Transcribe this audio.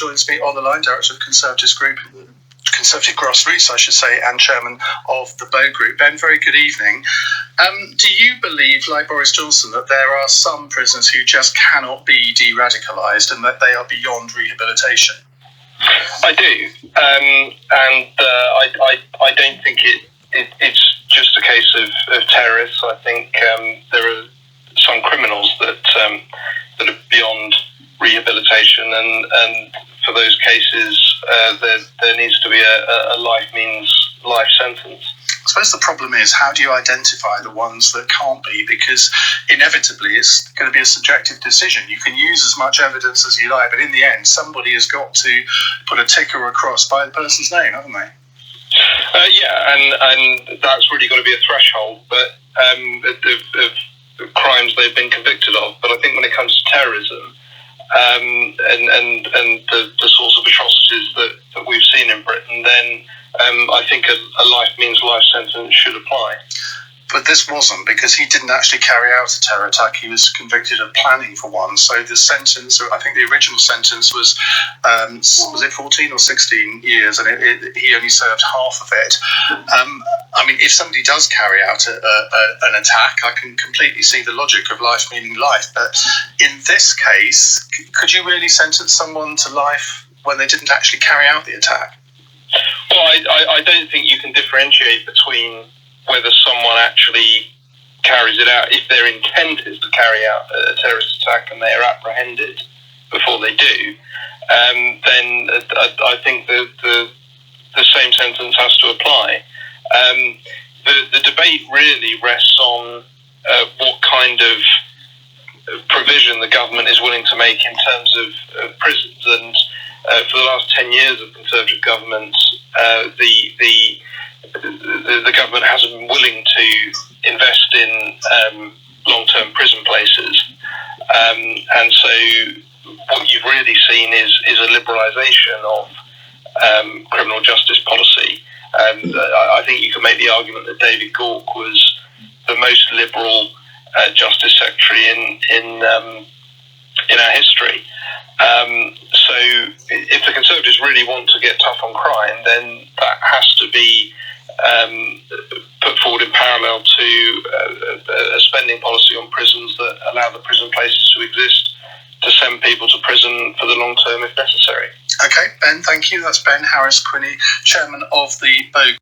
joins me on the line, Director of Conservative Grassroots, I should say, and Chairman of the Bow Group. Ben, very good evening. Do you believe, like Boris Johnson, that there are some prisoners who just cannot be de-radicalised and that they are beyond rehabilitation? I do, and I don't think it's just a case of terrorists. I think there are some criminals that are beyond rehabilitation, and for those cases, there needs to be a life means life sentence. I suppose the problem is, how do you identify the ones that can't be? Because inevitably it's going to be a subjective decision. You can use as much evidence as you like, but in the end, somebody has got to put a tick or a cross by the person's name, haven't they? And that's really got to be a threshold, but of crimes they've been convicted of. But I think when it comes to terrorism, and the sorts of atrocities that we've seen in Britain, then I think a life means life sentence should apply. But this wasn't, because he didn't actually carry out a terror attack. He was convicted of planning for one. So the sentence, I think the original sentence was it 14 or 16 years, and he only served half of it. I mean, if somebody does carry out an attack, I can completely see the logic of life meaning life. But in this case, could you really sentence someone to life when they didn't actually carry out the attack? Well, I don't think you can differentiate between whether someone actually carries it out. If their intent is to carry out a terrorist attack and they are apprehended before they do, then I think the same sentence has to apply. The debate really rests on what kind of provision the government is willing to make in terms of prisons. And for the last 10 years of Conservative governments, the government hasn't been willing to invest in long-term prison places, and so what you've really seen is a liberalisation of criminal justice policy. I think you can make the argument that David Gauke was the most liberal Justice Secretary in our history. So if the Conservatives really want to get tough on crime, then that has to be put forward in parallel to a spending policy on prisons that allow the prison places to exist to send people to prison for the long term if necessary. Okay, Ben, thank you. That's Ben Harris-Quinny, Chairman of the Bow